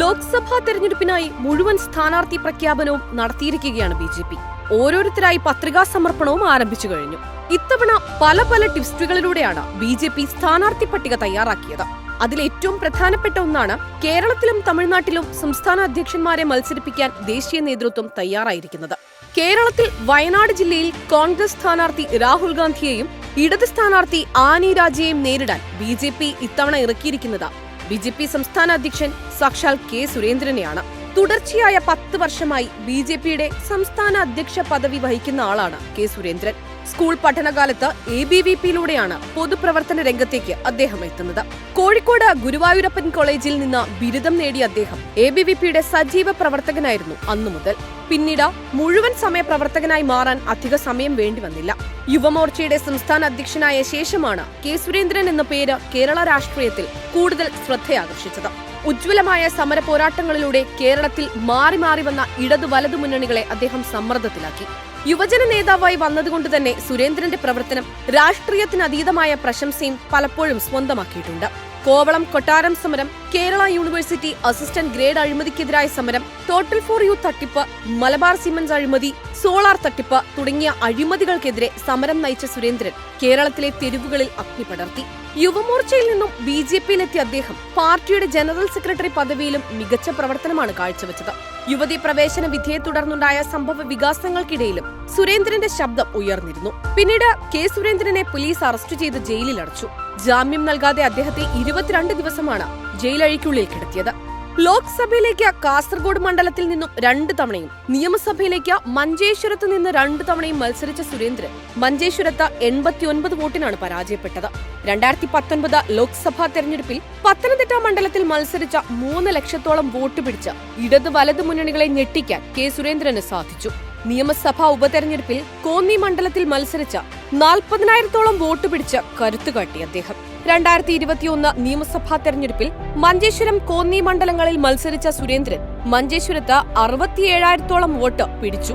ലോക്സഭാ തെരഞ്ഞെടുപ്പിനായി മുഴുവൻ സ്ഥാനാർത്ഥി പ്രഖ്യാപനവും നടത്തിയിരിക്കുകയാണ് ബി.ജെ.പി. ഓരോരുത്തരായി പത്രികാ സമർപ്പണവും ആരംഭിച്ചു കഴിഞ്ഞു. ഇത്തവണ പല ട്വിസ്റ്റുകളിലൂടെയാണ് ബി.ജെ.പി. സ്ഥാനാർത്ഥി പട്ടിക തയ്യാറാക്കിയത്. അതിലേറ്റവും പ്രധാനപ്പെട്ട ഒന്നാണ് കേരളത്തിലും തമിഴ്നാട്ടിലും സംസ്ഥാന അധ്യക്ഷന്മാരെ മത്സരിപ്പിക്കാൻ ദേശീയ നേതൃത്വം തയ്യാറായിരിക്കുന്നത്. കേരളത്തിൽ വയനാട് ജില്ലയിൽ കോൺഗ്രസ് സ്ഥാനാർത്ഥി രാഹുൽ ഗാന്ധിയെയും ഇടത് സ്ഥാനാർത്ഥി ആനി രാജയെയും നേരിടാൻ ബി.ജെ.പി. ഇത്തവണ ഇറക്കിയിരിക്കുന്നത് ബി.ജെ.പി. സംസ്ഥാന അധ്യക്ഷൻ സാക്ഷാൽ കെ സുരേന്ദ്രനെയാണ്. തുടർച്ചയായ 10 വർഷമായി ബി.ജെ.പിയുടെ സംസ്ഥാന അധ്യക്ഷ പദവി വഹിക്കുന്ന ആളാണ് കെ സുരേന്ദ്രൻ. സ്കൂൾ പഠനകാലത്ത് ABVP-യിലൂടെയാണ് പൊതുപ്രവർത്തന രംഗത്തേക്ക് അദ്ദേഹം എത്തുന്നത്. കോഴിക്കോട് ഗുരുവായൂരപ്പൻ കോളേജിൽ നിന്ന് ബിരുദം നേടിയ അദ്ദേഹം ABVP-യുടെ സജീവ പ്രവർത്തകനായിരുന്നു അന്നു മുതൽ. പിന്നീട് മുഴുവൻ സമയ പ്രവർത്തകനായി മാറാൻ അധിക സമയം വേണ്ടിവന്നില്ല. യുവമോർച്ചയുടെ സംസ്ഥാന അധ്യക്ഷനായ ശേഷമാണ് കെ സുരേന്ദ്രൻ എന്ന പേര് കേരള രാഷ്ട്രീയത്തിൽ കൂടുതൽ ശ്രദ്ധയാകർഷിച്ചത്. ഉജ്ജ്വലമായ സമര പോരാട്ടങ്ങളിലൂടെ കേരളത്തിൽ മാറി വന്ന ഇടതു വലതു മുന്നണികളെ അദ്ദേഹം സമ്മർദ്ദത്തിലാക്കി. യുവജന നേതാവായി വന്നതുകൊണ്ട് തന്നെ സുരേന്ദ്രന്റെ പ്രവർത്തനം രാഷ്ട്രീയത്തിനതീതമായ പ്രശംസയും പലപ്പോഴും സ്വന്തമാക്കിയിട്ടുണ്ട്. കോവളം കൊട്ടാരം സമരം, കേരള യൂണിവേഴ്സിറ്റി അസിസ്റ്റന്റ് ഗ്രേഡ് അഴിമതിക്കെതിരായ സമരം, ടോട്ടൽ ഫോർ യു തട്ടിപ്പ്, മലബാർ സിമന്റ്സ് അഴിമതി, സോളാർ തട്ടിപ്പ് തുടങ്ങിയ അഴിമതികൾക്കെതിരെ സമരം നയിച്ച സുരേന്ദ്രൻ കേരളത്തിലെ തെരുവുകളിൽ അഗ്നി പടർത്തി. യുവമോർച്ചയിൽ നിന്നും ബി.ജെ.പിയിലെത്തിയ അദ്ദേഹം പാർട്ടിയുടെ ജനറൽ സെക്രട്ടറി പദവിയിലും മികച്ച പ്രവർത്തനമാണ് കാഴ്ചവെച്ചത്. യുവതി പ്രവേശന വിധിയെ തുടർന്നുണ്ടായ സംഭവ വികാസങ്ങൾക്കിടയിലും സുരേന്ദ്രന്റെ ശബ്ദം ഉയർന്നിരുന്നു. പിന്നീട് കെ സുരേന്ദ്രനെ പോലീസ് അറസ്റ്റ് ചെയ്ത് ജയിലിലടച്ചു. ജാമ്യം നൽകാതെ അദ്ദേഹത്തെ 22 ദിവസമാണ് ജയിലഴിക്കുള്ളിൽ കിടത്തിയത്. ലോക്സഭയിലേക്ക് കാസർഗോഡ് മണ്ഡലത്തിൽ നിന്നും 2 തവണയും നിയമസഭയിലേക്ക് മഞ്ചേശ്വരത്ത് നിന്ന് 2 തവണയും മത്സരിച്ച സുരേന്ദ്രൻ മഞ്ചേശ്വരത്ത് 89 വോട്ടിനാണ് പരാജയപ്പെട്ടത്. 2019 ലോക്സഭാ തെരഞ്ഞെടുപ്പിൽ പത്തനംതിട്ട മണ്ഡലത്തിൽ മത്സരിച്ച 3 ലക്ഷത്തോളം വോട്ട് പിടിച്ച് ഇടത് വലത് മുന്നണികളെ ഞെട്ടിക്കാൻ കെ സുരേന്ദ്രന് സാധിച്ചു. നിയമസഭാ ഉപതെരഞ്ഞെടുപ്പിൽ കോന്നി മണ്ഡലത്തിൽ മത്സരിച്ച 40,000-ഓളം വോട്ട് പിടിച്ച് കരുത്തുകാട്ടി അദ്ദേഹം. 2021 നിയമസഭാ തെരഞ്ഞെടുപ്പിൽ മഞ്ചേശ്വരം, കോന്നി മണ്ഡലങ്ങളിൽ മത്സരിച്ച സുരേന്ദ്രൻ മഞ്ചേശ്വരത്ത് 67,000-ഓളം വോട്ട് പിടിച്ചു.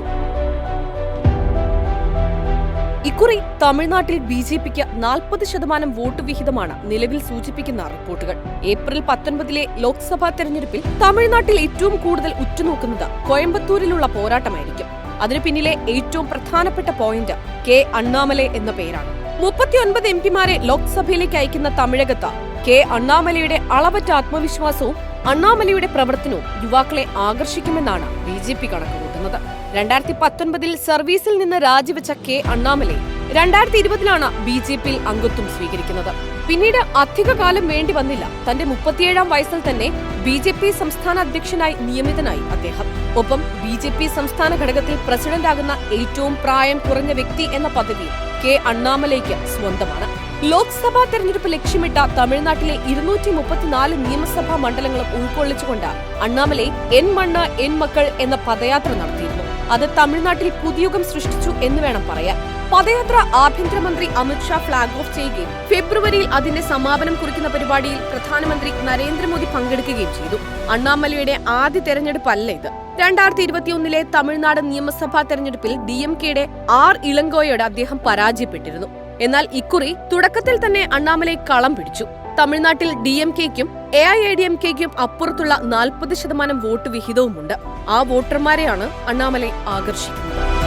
ഇക്കുറി തമിഴ്നാട്ടിൽ ബി.ജെ.പിക്ക് 40% വോട്ട് വിഹിതമാണ് നിലവിൽ സൂചിപ്പിക്കുന്ന റിപ്പോർട്ടുകൾ. ഏപ്രിൽ 19 ലോക്സഭാ തെരഞ്ഞെടുപ്പിൽ തമിഴ്നാട്ടിൽ ഏറ്റവും കൂടുതൽ ഉറ്റുനോക്കുന്നത് കോയമ്പത്തൂരിലുള്ള പോരാട്ടമായിരിക്കും. അതിനു പിന്നിലെ ഏറ്റവും പ്രധാനപ്പെട്ട പോയിന്റ് കെ അണ്ണാമലൈ എന്ന പേരാണ്. 39 എംപിമാരെ ലോക്സഭയിലേക്ക് അയക്കുന്ന തമിഴകത്ത് കെ അണ്ണാമലയുടെ അളവറ്റ ആത്മവിശ്വാസവും അണ്ണാമലയുടെ പ്രവർത്തനവും യുവാക്കളെ ആകർഷിക്കുമെന്നാണ് ബി.ജെ.പി. കണക്കുകൂട്ടുന്നത്. 2019 സർവീസിൽ നിന്ന് രാജിവെച്ച കെ അണ്ണാമലൈ 2020 ബി.ജെ.പിയിൽ അംഗത്വം സ്വീകരിക്കുന്നത്. പിന്നീട് അധികകാലം വേണ്ടി വന്നില്ല. തന്റെ 37-ാം വയസ്സിൽ തന്നെ ബി.ജെ.പി. സംസ്ഥാന അധ്യക്ഷനായി നിയമിതനായി അദ്ദേഹം. ഒപ്പം ബി.ജെ.പി. സംസ്ഥാന ഘടകത്തിൽ പ്രസിഡന്റാകുന്ന ഏറ്റവും പ്രായം കുറഞ്ഞ വ്യക്തി എന്ന പദവി കെ അണ്ണാമലൈക്ക് സ്വന്തമാണ്. ലോക്സഭാ തെരഞ്ഞെടുപ്പ് ലക്ഷ്യമിട്ട തമിഴ്നാട്ടിലെ 234 നിയമസഭാ മണ്ഡലങ്ങളും ഉൾക്കൊള്ളിച്ചുകൊണ്ട് അണ്ണാമലൈ എൻ മണ്ണ് എൻ മക്കൾ എന്ന പദയാത്ര നടത്തിയിരുന്നു. അത് തമിഴ്നാട്ടിൽ പുതുയുഗം സൃഷ്ടിച്ചു എന്ന് വേണം പറയാൻ. പദയാത്ര ആഭ്യന്തരമന്ത്രി അമിത്ഷാ ഫ്ളാഗ് ഓഫ് ചെയ്യുകയും ഫെബ്രുവരിയിൽ അതിന്റെ സമാപനം കുറിക്കുന്ന പരിപാടിയിൽ പ്രധാനമന്ത്രി നരേന്ദ്രമോദി പങ്കെടുക്കുകയും ചെയ്തു. അണ്ണാമലയുടെ ആദ്യ തെരഞ്ഞെടുപ്പല്ല ഇത്. 2021 തമിഴ്നാട് നിയമസഭാ തെരഞ്ഞെടുപ്പിൽ DMK-യുടെ ആർ ഇളങ്കോയോട് അദ്ദേഹം പരാജയപ്പെട്ടിരുന്നു. എന്നാൽ ഇക്കുറി തുടക്കത്തിൽ തന്നെ അണ്ണാമലൈ കളം പിടിച്ചു. തമിഴ്നാട്ടിൽ DMK-ക്കും AIADMK-ക്കും അപ്പുറത്തുള്ള 40% വോട്ട് വിഹിതവുമുണ്ട്. ആ വോട്ടർമാരെയാണ് അണ്ണാമലൈ ആകർഷിക്കുന്നത്.